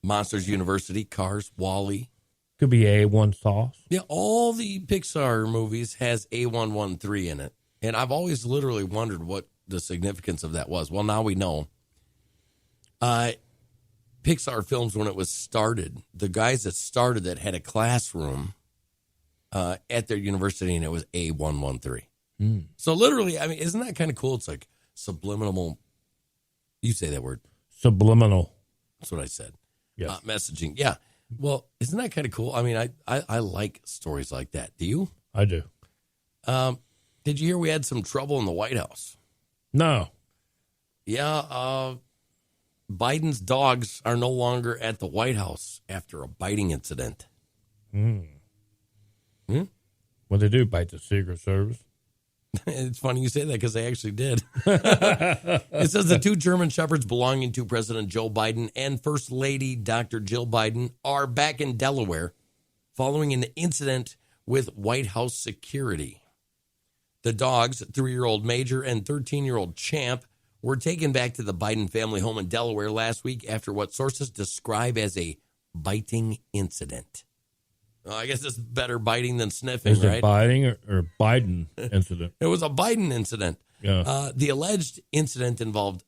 Monsters University, Cars, Wall-E. Could be A1 sauce. Yeah, all the Pixar movies has A113 in it. And I've always literally wondered what the significance of that was. Well, now we know. Pixar Films, when it was started, the guys that started it had a classroom at their university, and it was A113. So literally, I mean, isn't that kind of cool? It's like subliminal. You say that word. Subliminal. That's what I said. Yes. Messaging. Yeah. Well, isn't that kind of cool? I mean, I like stories like that. Do you? I do. Did you hear we had some trouble in the White House? No. Yeah. Biden's dogs are no longer at the White House after a biting incident. What they do? Bite the Secret Service? It's funny you say that because they actually did. It says the two German shepherds belonging to President Joe Biden and First Lady Dr. Jill Biden are back in Delaware following an incident with White House security. The dogs, 3-year-old Major and 13-year-old Champ, were taken back to the Biden family home in Delaware last week after what sources describe as a biting incident. Well, I guess it's better biting than sniffing, Is right? it biting or Biden incident? It was a Biden incident. Yeah. The alleged incident involved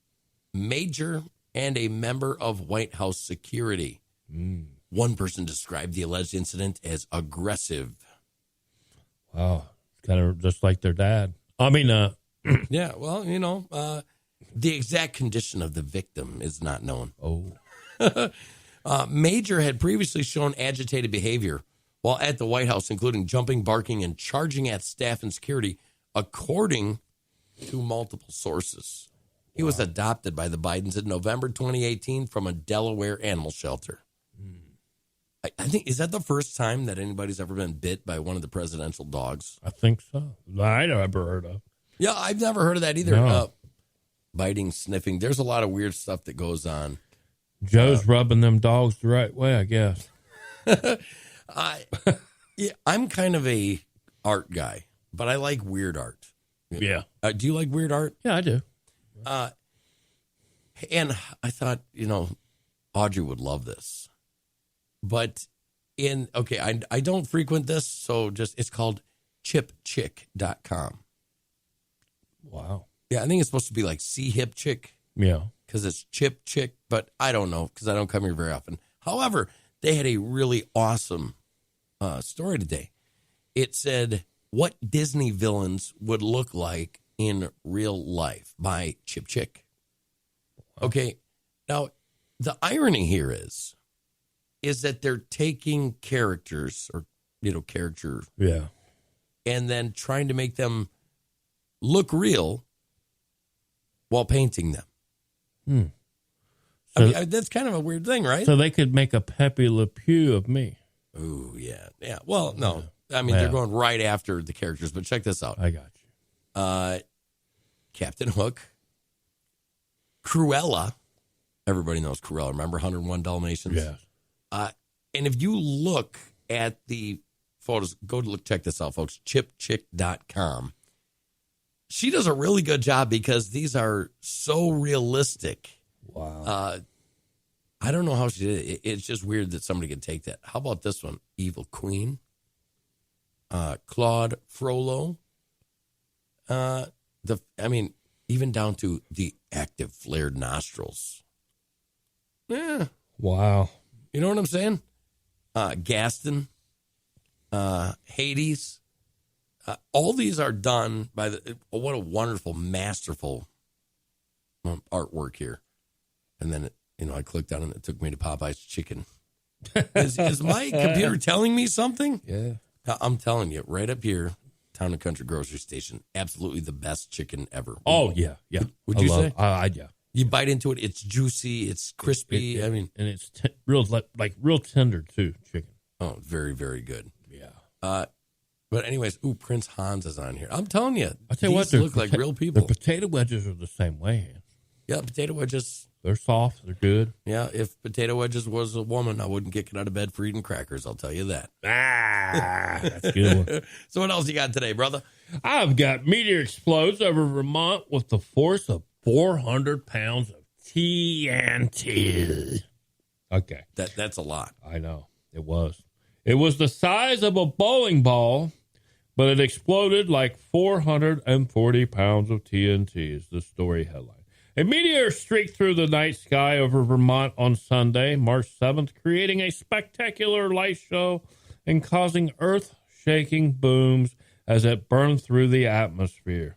Major and a member of White House security. One person described the alleged incident as aggressive. Wow. It's kind of just like their dad. I mean, Yeah, well, the exact condition of the victim is not known. Major had previously shown agitated behavior while at the White House, including jumping, barking, and charging at staff and security, according to multiple sources. He was adopted by the Bidens in November 2018 from a Delaware animal shelter. I think, is that the first time that anybody's ever been bit by one of the presidential dogs? I think so. I never heard of. Yeah, I've never heard of that either. No. Biting, sniffing. There's a lot of weird stuff that goes on. Joe's rubbing them dogs the right way, I guess. I'm kind of a art guy, but I like weird art. Yeah. Do you like weird art? Yeah, I do. And I thought, Audrey would love this. But I don't frequent this, so it's called chipchick.com. Wow. Yeah, I think it's supposed to be like See Hip Chick. Yeah. Because it's Chip Chick, but I don't know because I don't come here very often. However, they had a really awesome story today. It said what Disney villains would look like in real life by Chip Chick. Okay, now the irony here is that they're taking characters or character, Yeah. and then trying to make them look real while painting them. So, I mean, that's kind of a weird thing, right? so they could make a Pepe Le Pew of me. Ooh, yeah. Well, no, I mean, they're going right after the characters, but check this out. I got you. Captain Hook, Cruella. Everybody knows Cruella. Remember 101 Dalmatians? Yes. And if you look at the photos, check this out, folks, chipchick.com. She does a really good job because these are so realistic. Wow. I don't know how she did it. It's just weird that somebody could take that. How about this one? Evil Queen. Claude Frollo. Even down to the active flared nostrils. Yeah. Wow. You know what I'm saying? Gaston. Hades. All these are done by what a wonderful, masterful artwork here. And then, I clicked on it and it took me to Popeye's Chicken. Is my computer telling me something? Yeah. I'm telling you, right up here, Town and Country Grocery Station, absolutely the best chicken ever. Oh, yeah. Yeah. Would you say? Yeah. You bite into it, it's juicy, it's crispy. And it's real tender, too, chicken. Oh, very, very good. Yeah. But anyways, Prince Hans is on here. I'm telling you, I tell you what, these look like real people. The potato wedges are the same way. Yeah, potato wedges. They're soft. They're good. Yeah, if potato wedges was a woman, I wouldn't kick it out of bed for eating crackers. I'll tell you that. That's a good one. So what else you got today, brother? I've got meteor explodes over Vermont with the force of 400 pounds of TNT. Okay. That's a lot. I know. It was. It was the size of a bowling ball, but it exploded like 440 pounds of TNT, is the story headline. A meteor streaked through the night sky over Vermont on Sunday, March 7th, creating a spectacular light show and causing earth-shaking booms as it burned through the atmosphere.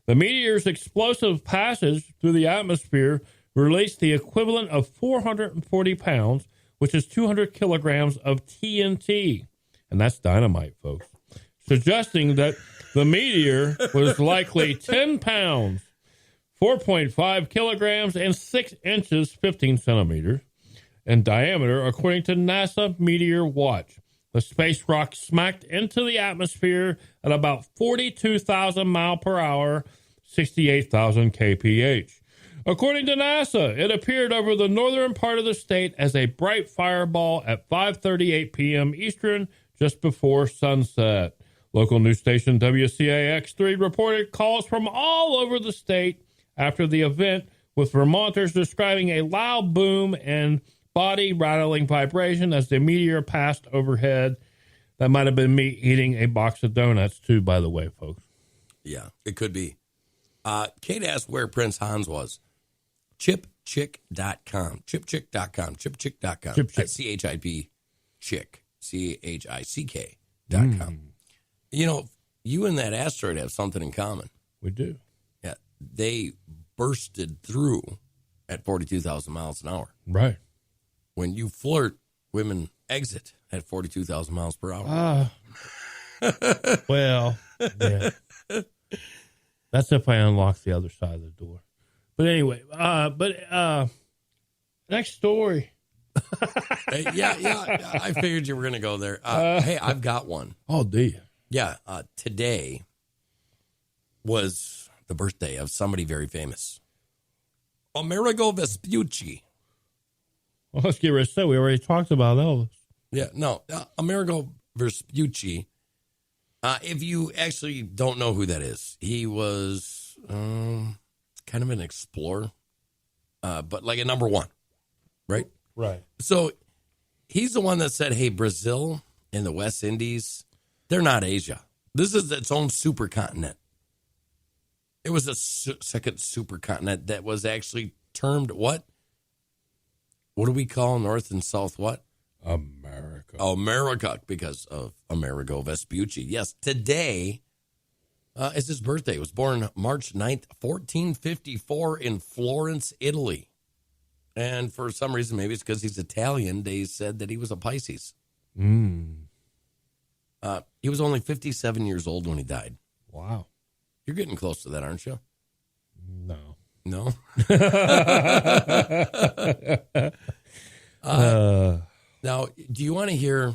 The meteor's explosive passage through the atmosphere released the equivalent of 440 pounds, which is 200 kilograms of TNT. And that's dynamite, folks. Suggesting that the meteor was likely 10 pounds, 4.5 kilograms, and 6 inches, 15 centimeters, in diameter, according to NASA Meteor Watch. The space rock smacked into the atmosphere at about 42,000 miles per hour, 68,000 kph. According to NASA, it appeared over the northern part of the state as a bright fireball at 5:38 p.m. Eastern, just before sunset. Local news station WCAX3 reported calls from all over the state after the event, with Vermonters describing a loud boom and body-rattling vibration as the meteor passed overhead. That might have been me eating a box of donuts, too, by the way, folks. Yeah, it could be. Kate asked where Prince Hans was. ChipChick.com. ChipChick.com. ChipChick.com. Chip. C-H-I-P Chick. CHICK.com. You know, you and that asteroid have something in common. We do. Yeah, they bursted through at 42,000 miles an hour. Right. When you flirt, women exit at 42,000 miles per hour. Well, yeah. That's if I unlock the other side of the door. But anyway, next story. Yeah, I figured you were going to go there. Hey, I've got one. Oh, dear. Yeah, today was the birthday of somebody very famous. Amerigo Vespucci. Well, let's get rid of that. We already talked about Elvis. Yeah, no, Amerigo Vespucci. If you actually don't know who that is, he was kind of an explorer, but like a number one, right? Right. So he's the one that said, hey, Brazil and the West Indies, they're not Asia. This is its own supercontinent. It was a second supercontinent that was actually termed what? What do we call North and South what? America. America, because of Amerigo Vespucci. Yes, today is his birthday. He was born March 9th, 1454 in Florence, Italy. And for some reason, maybe it's because he's Italian, they said that he was a Pisces. He was only 57 years old when he died. Wow. You're getting close to that, aren't you? No. No? Now, do you want to hear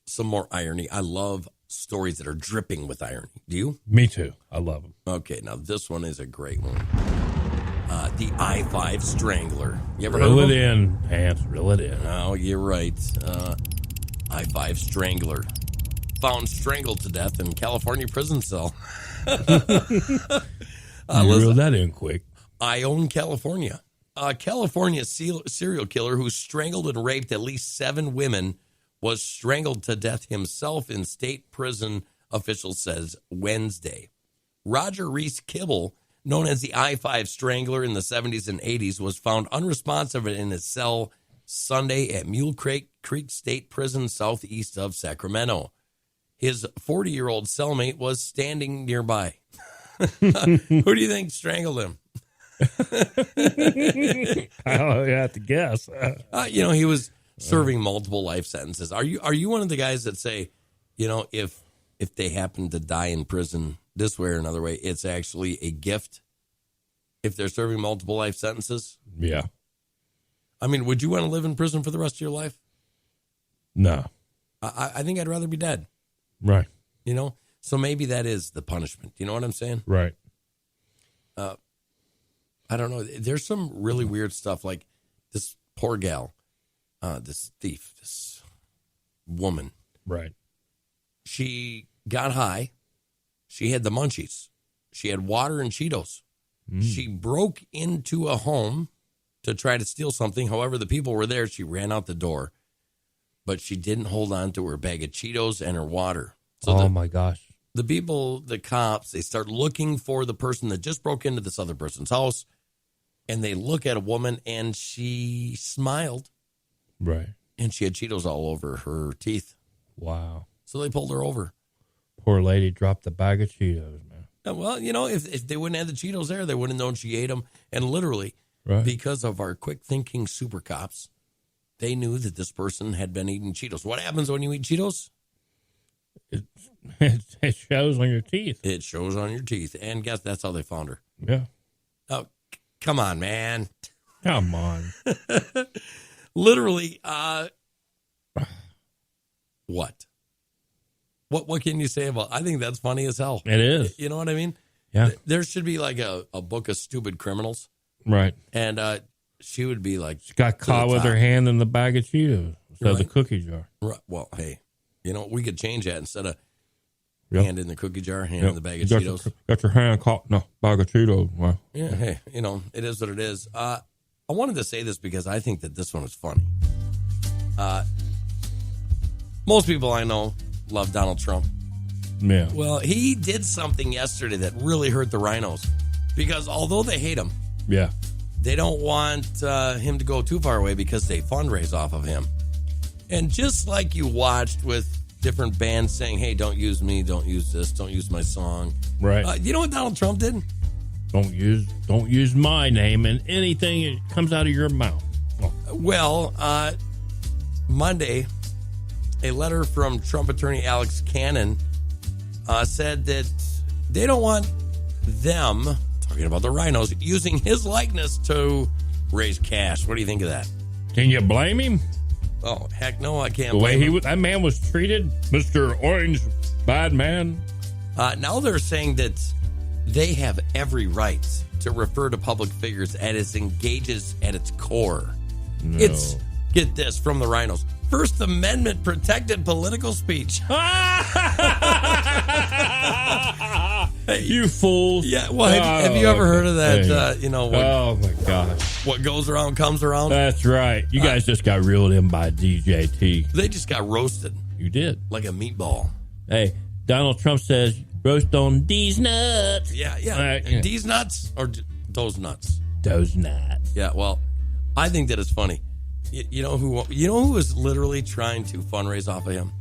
some more irony? I love stories that are dripping with irony. Do you? Me too. I love them. Okay, now this one is a great one. The I-5 Strangler. You ever heard Reel of it him? in, Pants. Reel it in. Oh, you're right. I-5 Strangler. Found strangled to death in California prison cell. Reel that in quick. Ione, California. A California serial killer who strangled and raped at least 7 women was strangled to death himself in state prison, officials says Wednesday. Roger Reese Kibble, known as the I-5 Strangler in the 70s and 80s, was found unresponsive in his cell Sunday at Mule Creek State Prison southeast of Sacramento. His 40-year-old cellmate was standing nearby. Who do you think strangled him? I don't have to guess. He was serving multiple life sentences. Are you one of the guys that say, if they happen to die in prison this way or another way, it's actually a gift if they're serving multiple life sentences? Yeah. I mean, would you want to live in prison for the rest of your life? No. I think I'd rather be dead. Right. So maybe that is the punishment. You know what I'm saying? Right. I don't know. There's some really weird stuff, like this poor gal, this thief, this woman. Right. She got high. She had the munchies. She had water and Cheetos. She broke into a home to try to steal something. However, the people were there. She ran out the door, but she didn't hold on to her bag of Cheetos and her water. So my gosh. the people, the cops, they start looking for the person that just broke into this other person's house, and they look at a woman, and she smiled. Right. And she had Cheetos all over her teeth. Wow. So they pulled her over. Poor lady dropped the bag of Cheetos, man. Well, you know, if they wouldn't have the Cheetos there, they wouldn't have known she ate them. And literally, because of our quick-thinking super cops, they knew that this person had been eating Cheetos. What happens when you eat Cheetos? It shows on your teeth. It shows on your teeth. And guess that's how they found her. Yeah. Oh, come on, man. Come on. Literally, what? What can you say about? I think that's funny as hell. It is. You know what I mean? Yeah. There should be like a book of stupid criminals. Right. And she would be like, she got caught with her hand in the bag of Cheetos instead of the Right. cookie jar. Right. Well, hey, you know, we could change that instead of hand in the cookie jar, hand in the bag of Cheetos. Got your hand caught in a bag of Cheetos. Wow. Yeah. Hey, you know, it is what it is. I wanted to say this because I think that this one is funny. Most people I know love Donald Trump. Yeah. Well, he did something yesterday that really hurt the rhinos because although they hate him, Yeah. they don't want him to go too far away because they fundraise off of him. And just like you watched with different bands saying, hey, don't use me, don't use this, don't use my song. Right. You know what Donald Trump did? Don't use my name in anything that comes out of your mouth. Oh. Well, Monday, a letter from Trump attorney Alex Cannon said that they don't want them, talking about the rhinos, using his likeness to raise cash. What do you think of that? Can you blame him? Oh, heck no, I can't The way blame him. that man was treated, Mr. Orange Bad Man. Now they're saying that they have every right to refer to public figures as engages at its core. No. It's, get this, from the rhinos, First Amendment protected political speech. You fools. Yeah, well, have you ever heard of that, oh, my gosh. what goes around comes around? That's right. You guys just got reeled in by DJT. They just got roasted You did. like a meatball. Hey, Donald Trump says, roast on these nuts. Yeah. Right, And these nuts or those nuts? Those nuts. Yeah, well, I think that is funny. You know who is literally trying to fundraise off of him?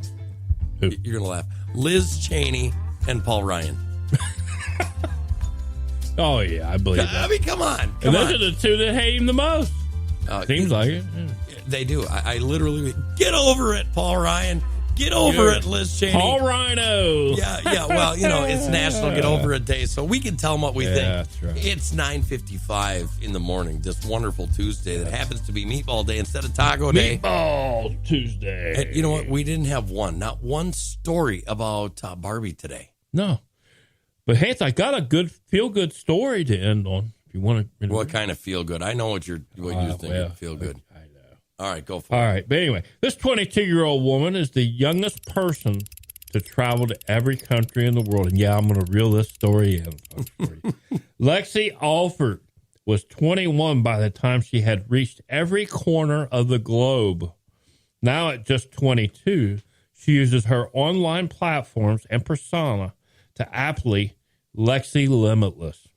Who? You're gonna laugh. Liz Cheney and Paul Ryan. Oh, yeah, I believe that. I mean, come on. And those are the two that hate him the most. Seems like it. Yeah. They do. I literally get over it, Paul Ryan. Get over it, Liz Cheney. Paul Rhino. Yeah. Well, it's National Get Over It Day, so we can tell them what we think. That's right. It's 9:55 in the morning, this wonderful Tuesday that happens to be Meatball Day instead of Taco Day. Meatball Tuesday. And you know what? We didn't have not one story about Barbie today. No. But, Hans, I got a good, feel-good story to end on. If you want to. What kind of feel good? I know what you think feel good. I know. All right, go for it. All right. But anyway, this 22-year-old woman is the youngest person to travel to every country in the world. And, yeah, I'm going to reel this story in. Lexi Alford was 21 by the time she had reached every corner of the globe. Now at just 22, she uses her online platforms and persona to aptly Lexi Limitless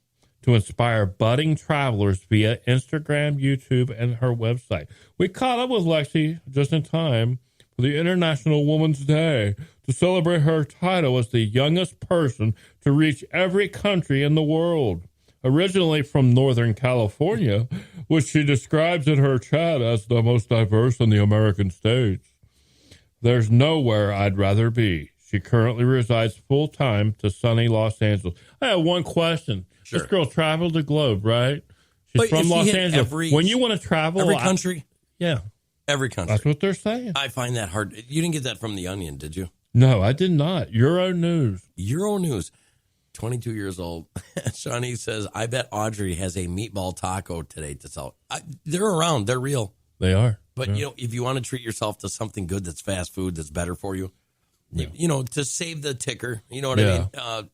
to inspire budding travelers via Instagram, YouTube, and her website. We caught up with Lexi just in time for the International Women's Day to celebrate her title as the youngest person to reach every country in the world. Originally from Northern California, which she describes in her chat as the most diverse in the American states. There's nowhere I'd rather be. She currently resides full-time to sunny Los Angeles. I have one question. Sure. This girl traveled the globe, right? She's from Los Angeles. When you want to travel... Every country? Yeah. Every country. That's what they're saying. I find that hard. You didn't get that from The Onion, did you? No, I did not. Euro News. 22 years old. Shawnee says, I bet Audrey has a meatball taco today to sell. They're around. They're real. They are. But, yeah. if you want to treat yourself to something good that's fast food that's better for you, to save the ticker, you know what I mean?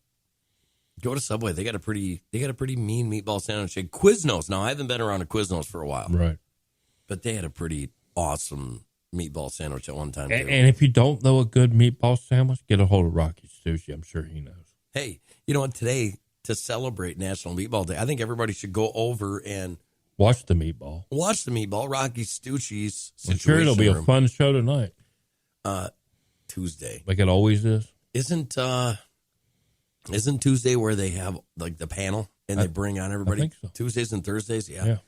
Go to Subway. They got a pretty mean meatball sandwich at Quiznos. Now, I haven't been around a Quiznos for a while. Right. But they had a pretty awesome meatball sandwich at one time, too. And if you don't know a good meatball sandwich, get a hold of Rocky Sushi. I'm sure he knows. Hey, you know what? Today, to celebrate National Meatball Day, I think everybody should go over and watch the meatball. Watch the meatball. Rocky Stucci's Situation I'm sure it'll be Room. a fun show tonight. Tuesday. Like it always is. Isn't Tuesday where they have like the panel and they bring on everybody? I think so. Tuesdays and Thursdays? Yeah.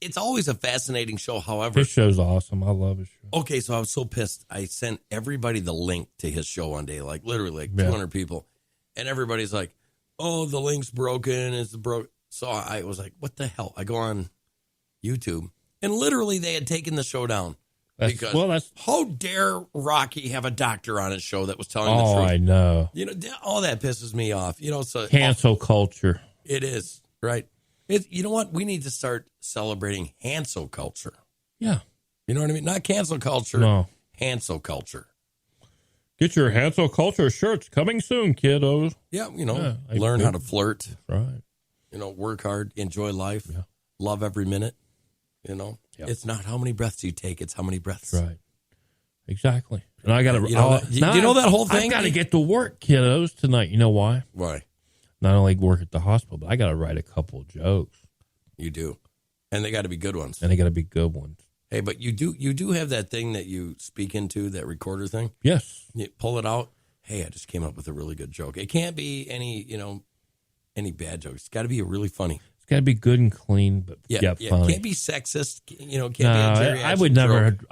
It's always a fascinating show. However, his show's awesome. I love his show. Okay, so I was so pissed. I sent everybody the link to his show one day, like literally like 200 people. And everybody's like, oh, the link's broken. It's broke. So I was like, what the hell? I go on YouTube, and literally they had taken the show down. Because how dare Rocky have a doctor on his show that was telling the truth? Oh, I know. You know, all that pisses me off. You know, so cancel culture. It is, right? You know what? We need to start celebrating Hansel culture. Yeah. You know what I mean? Not cancel culture. No. Hansel culture. Get your Hansel culture shirts coming soon, kiddos. Yeah, you know, learn how to flirt. Right. You know, work hard, enjoy life, love every minute. You know, it's not how many breaths you take, it's how many breaths. Right. Exactly. And I got to, you know that whole thing? I got to get to work, kiddos, tonight. You know why? Why? Not only work at the hospital, but I got to write a couple of jokes. You do. And they got to be good ones. And they got to be good ones. Hey, but you do have that thing that you speak into, that recorder thing? Yes. You pull it out. Hey, I just came up with a really good joke. It can't be any bad jokes. It's got to be really funny. It's got to be good and clean, but funny. It can't be sexist. You know, it can't be a I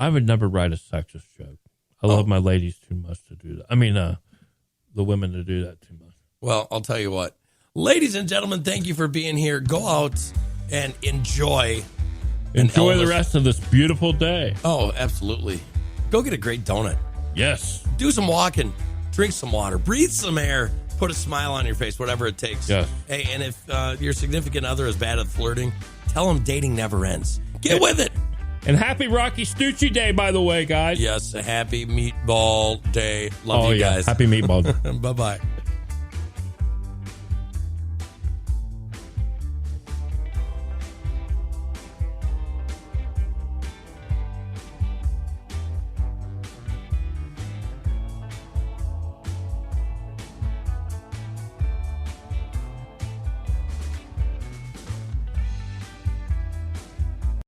would never write a sexist joke. I love my ladies too much to do that. I mean, the women to do that too much. Well, I'll tell you what. Ladies and gentlemen, thank you for being here. Go out and enjoy the rest of this beautiful day. Oh, absolutely. Go get a great donut. Yes. Do some walking. Drink some water. Breathe some air. Put a smile on your face, whatever it takes. Yes. Hey, and if your significant other is bad at flirting, tell them dating never ends. Get with it. And happy Rocky Stucci Day, by the way, guys. Yes, a happy meatball day. Love you guys. Happy meatball. Bye-bye.